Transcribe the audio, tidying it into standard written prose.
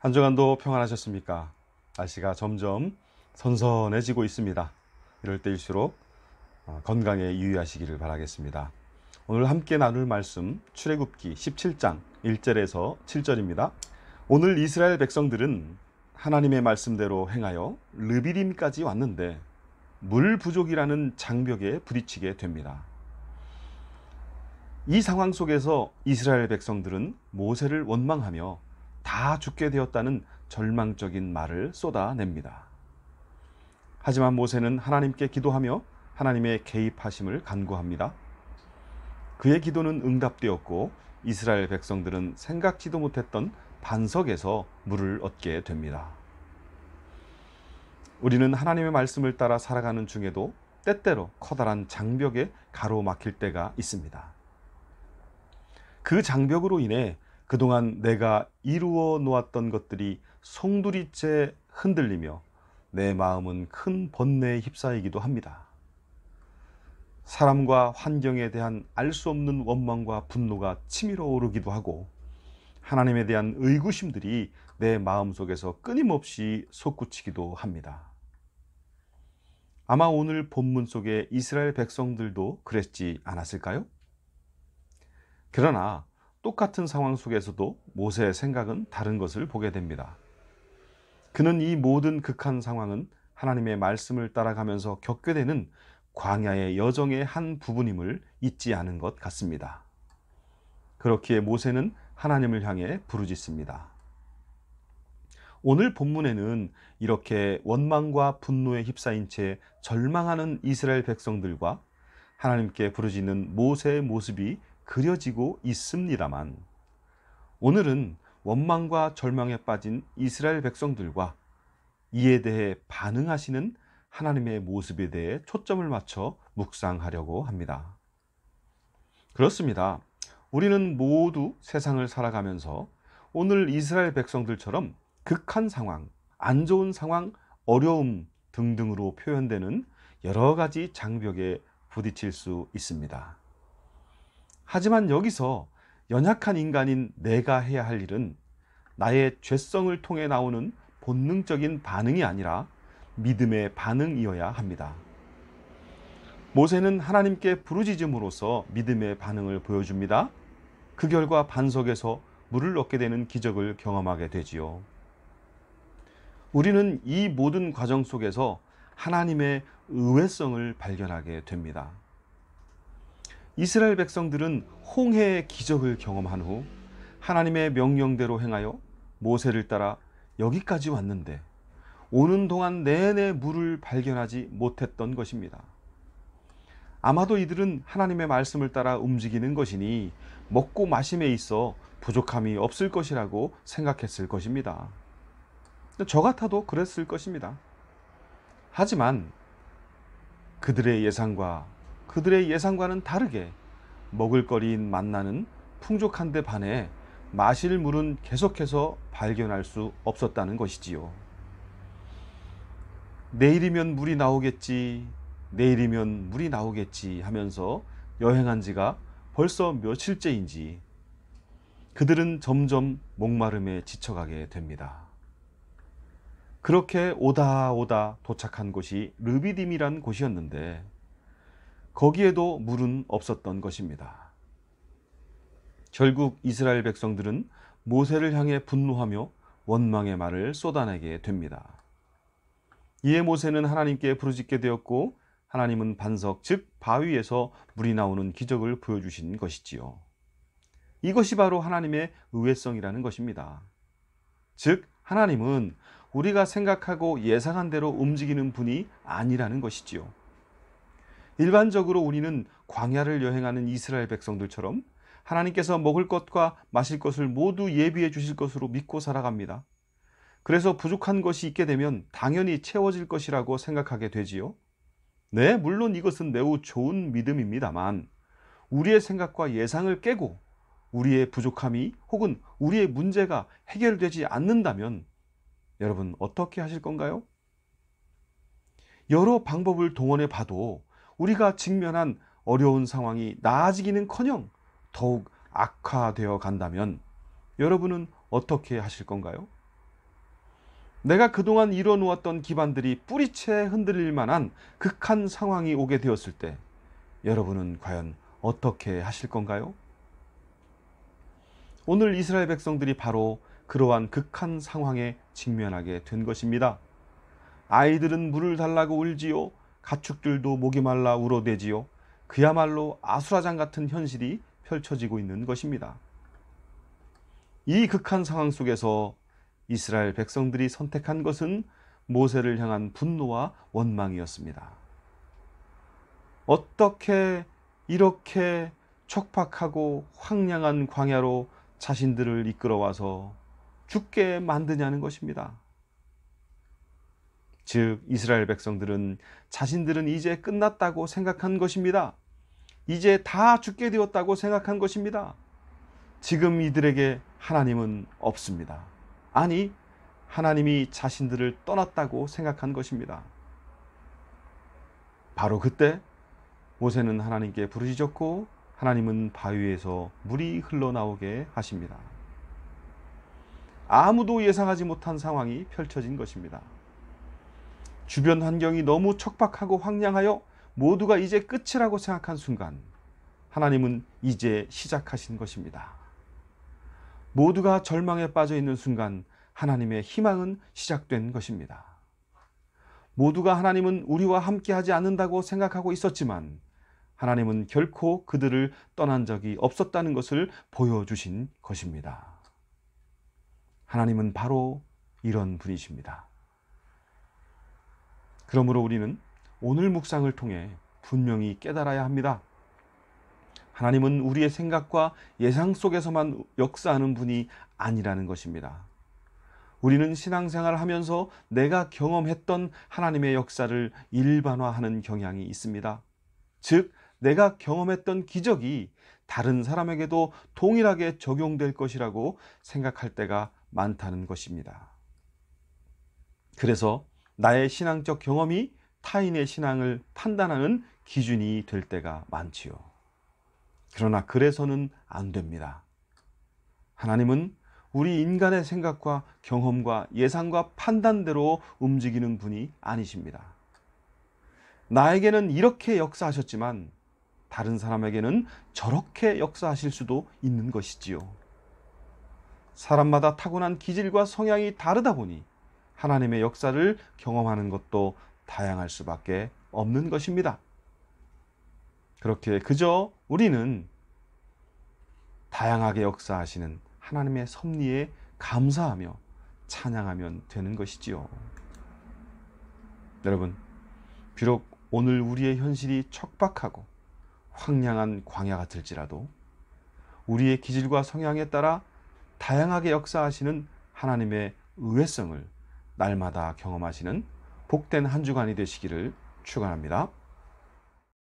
한 주간도 평안하셨습니까? 날씨가 점점 선선해지고 있습니다. 이럴 때일수록 건강에 유의하시기를 바라겠습니다. 오늘 함께 나눌 말씀 출애굽기 17장 1절에서 7절입니다. 오늘 이스라엘 백성들은 하나님의 말씀대로 행하여 르비딤까지 왔는데 물 부족이라는 장벽에 부딪히게 됩니다. 이 상황 속에서 이스라엘 백성들은 모세를 원망하며 다 죽게 되었다는 절망적인 말을 쏟아냅니다. 하지만 모세는 하나님께 기도하며 하나님의 개입하심을 간구합니다. 그의 기도는 응답되었고 이스라엘 백성들은 생각지도 못했던 반석에서 물을 얻게 됩니다. 우리는 하나님의 말씀을 따라 살아가는 중에도 때때로 커다란 장벽에 가로막힐 때가 있습니다. 그 장벽으로 인해 그동안 내가 이루어 놓았던 것들이 송두리째 흔들리며 내 마음은 큰 번뇌에 휩싸이기도 합니다. 사람과 환경에 대한 알 수 없는 원망과 분노가 치밀어 오르기도 하고 하나님에 대한 의구심들이 내 마음속에서 끊임없이 솟구치기도 합니다. 아마 오늘 본문 속의 이스라엘 백성들도 그랬지 않았을까요? 그러나 똑같은 상황 속에서도 모세의 생각은 다른 것을 보게 됩니다. 그는 이 모든 극한 상황은 하나님의 말씀을 따라가면서 겪게 되는 광야의 여정의 한 부분임을 잊지 않은 것 같습니다. 그렇기에 모세는 하나님을 향해 부르짖습니다. 오늘 본문에는 이렇게 원망과 분노에 휩싸인 채 절망하는 이스라엘 백성들과 하나님께 부르짖는 모세의 모습이 그려지고 있습니다만, 오늘은 원망과 절망에 빠진 이스라엘 백성들과 이에 대해 반응하시는 하나님의 모습에 대해 초점을 맞춰 묵상하려고 합니다. 그렇습니다. 우리는 모두 세상을 살아가면서 오늘 이스라엘 백성들처럼 극한 상황, 안 좋은 상황, 어려움 등등으로 표현되는 여러 가지 장벽에 부딪힐 수 있습니다. 하지만 여기서 연약한 인간인 내가 해야 할 일은 나의 죄성을 통해 나오는 본능적인 반응이 아니라 믿음의 반응이어야 합니다. 모세는 하나님께 부르짖음으로써 믿음의 반응을 보여줍니다. 그 결과 반석에서 물을 얻게 되는 기적을 경험하게 되지요. 우리는 이 모든 과정 속에서 하나님의 의외성을 발견하게 됩니다. 이스라엘 백성들은 홍해의 기적을 경험한 후 하나님의 명령대로 행하여 모세를 따라 여기까지 왔는데 오는 동안 내내 물을 발견하지 못했던 것입니다. 아마도 이들은 하나님의 말씀을 따라 움직이는 것이니 먹고 마심에 있어 부족함이 없을 것이라고 생각했을 것입니다. 저 같아도 그랬을 것입니다. 하지만 그들의 예상과는 다르게 먹을거리인 만나는 풍족한데 반해 마실 물은 계속해서 발견할 수 없었다는 것이지요. 내일이면 물이 나오겠지, 내일이면 물이 나오겠지 하면서 여행한 지가 벌써 며칠째인지 그들은 점점 목마름에 지쳐가게 됩니다. 그렇게 오다 도착한 곳이 르비딤이란 곳이었는데 거기에도 물은 없었던 것입니다. 결국 이스라엘 백성들은 모세를 향해 분노하며 원망의 말을 쏟아내게 됩니다. 이에 모세는 하나님께 부르짖게 되었고 하나님은 반석 즉 바위에서 물이 나오는 기적을 보여주신 것이지요. 이것이 바로 하나님의 의외성이라는 것입니다. 즉 하나님은 우리가 생각하고 예상한 대로 움직이는 분이 아니라는 것이지요. 일반적으로 우리는 광야를 여행하는 이스라엘 백성들처럼 하나님께서 먹을 것과 마실 것을 모두 예비해 주실 것으로 믿고 살아갑니다. 그래서 부족한 것이 있게 되면 당연히 채워질 것이라고 생각하게 되지요. 네, 물론 이것은 매우 좋은 믿음입니다만 우리의 생각과 예상을 깨고 우리의 부족함이 혹은 우리의 문제가 해결되지 않는다면 여러분 어떻게 하실 건가요? 여러 방법을 동원해 봐도 우리가 직면한 어려운 상황이 나아지기는커녕 더욱 악화되어 간다면 여러분은 어떻게 하실 건가요? 내가 그동안 이뤄놓았던 기반들이 뿌리채 흔들릴 만한 극한 상황이 오게 되었을 때 여러분은 과연 어떻게 하실 건가요? 오늘 이스라엘 백성들이 바로 그러한 극한 상황에 직면하게 된 것입니다. 아이들은 물을 달라고 울지요. 가축들도 목이 말라 울어대지요. 그야말로 아수라장 같은 현실이 펼쳐지고 있는 것입니다. 이 극한 상황 속에서 이스라엘 백성들이 선택한 것은 모세를 향한 분노와 원망이었습니다. 어떻게 이렇게 척박하고 황량한 광야로 자신들을 이끌어와서 죽게 만드냐는 것입니다. 즉 이스라엘 백성들은 자신들은 이제 끝났다고 생각한 것입니다. 이제 다 죽게 되었다고 생각한 것입니다. 지금 이들에게 하나님은 없습니다. 아니, 하나님이 자신들을 떠났다고 생각한 것입니다. 바로 그때 모세는 하나님께 부르짖었고 하나님은 바위에서 물이 흘러나오게 하십니다. 아무도 예상하지 못한 상황이 펼쳐진 것입니다. 주변 환경이 너무 척박하고 황량하여 모두가 이제 끝이라고 생각한 순간 하나님은 이제 시작하신 것입니다. 모두가 절망에 빠져 있는 순간 하나님의 희망은 시작된 것입니다. 모두가 하나님은 우리와 함께 하지 않는다고 생각하고 있었지만 하나님은 결코 그들을 떠난 적이 없었다는 것을 보여주신 것입니다. 하나님은 바로 이런 분이십니다. 그러므로 우리는 오늘 묵상을 통해 분명히 깨달아야 합니다. 하나님은 우리의 생각과 예상 속에서만 역사하는 분이 아니라는 것입니다. 우리는 신앙생활을 하면서 내가 경험했던 하나님의 역사를 일반화하는 경향이 있습니다. 즉, 내가 경험했던 기적이 다른 사람에게도 동일하게 적용될 것이라고 생각할 때가 많다는 것입니다. 그래서 나의 신앙적 경험이 타인의 신앙을 판단하는 기준이 될 때가 많지요. 그러나 그래서는 안 됩니다. 하나님은 우리 인간의 생각과 경험과 예상과 판단대로 움직이는 분이 아니십니다. 나에게는 이렇게 역사하셨지만 다른 사람에게는 저렇게 역사하실 수도 있는 것이지요. 사람마다 타고난 기질과 성향이 다르다 보니 하나님의 역사를 경험하는 것도 다양할 수밖에 없는 것입니다. 그렇게 그저 우리는 다양하게 역사하시는 하나님의 섭리에 감사하며 찬양하면 되는 것이지요. 여러분, 비록 오늘 우리의 현실이 척박하고 황량한 광야 같을지라도 우리의 기질과 성향에 따라 다양하게 역사하시는 하나님의 의외성을 날마다 경험하시는 복된 한 주간이 되시기를 축원합니다.